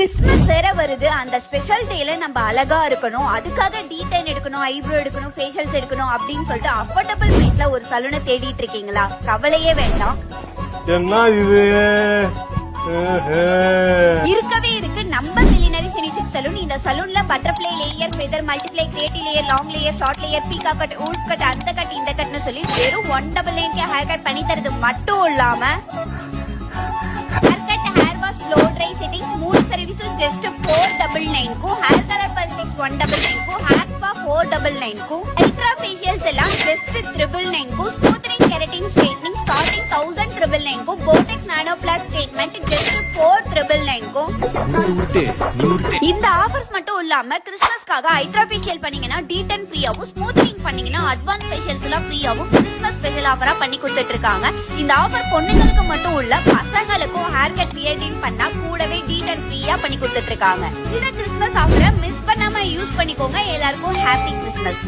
Christmas வேற வருது. அந்த ஸ்பெஷல் டேல நம்ம அழகா இருக்கணும், அதுக்காக டீடைன் எடுக்கணும், ஐப்ரோ எடுக்கணும், ஃபேஷியல்ஸ் எடுக்கணும் அப்படின்னு சொல்லிட்டு அஃபோர்டபிள் பிரைஸ்ல ஒரு சலூனை தேடிட்டு இருக்கீங்களா? கவலையே வேண்டாம். என்ன இது இருக்கவே இருக்கு நம்ம மில்லினரி செனிசிக் சலூன். இந்த சலூன்ல butterfly layer, feather, multiply, creative layer, long layer, short layer, பீகா கட், உல்ஃப் கட், அந்த கட், இந்த கட்னு சொல்லி வெறும் 199 ஹேர் கட் பண்ணி தரது மட்டும் இல்லாம hair cut, hair wash, blow dry, setting, smooth சர்வீஸும் just 499 hair colour perfect 199 hair spa 499 ultra facials எல்லாம் just 999 smoothening, keratin, straightening starting 1999 botox nano plus treatment just 4999. இந்த ஆஃபர்ஸ் மட்டும் இல்லாம கிறிஸ்மஸ்க்காக அல்ட்ரா ஃபேஷியல் பண்ணீங்கன்னா டீடன் ஃப்ரீயாவும், ஸ்மூத்தனிங் பண்ணீங்கன்னா advance facials எல்லாம் ஃப்ரீயாவும் கிறிஸ்மஸ் ஸ்பெஷல் ஆஃபரா பண்ணி கொடுத்துட்டு இருக்காங்க. இந்த ஆஃபர் பொண்ணுங்களுக்கு மட்டும் இல்ல, பசங்களுக்கும் ஹேர் கட் கிரியேட்டிங் பண்ணா கூடவே டீடன் ஃப்ரீயா பண்ணி கொடுத்துட்டு இருக்காங்க. இந்த கிறிஸ்மஸ் ஆஃபரை மிஸ் பண்ணாம யூஸ் பண்ணிக்கோங்க. எல்லாருக்கும் ஹாப்பி கிறிஸ்மஸ்.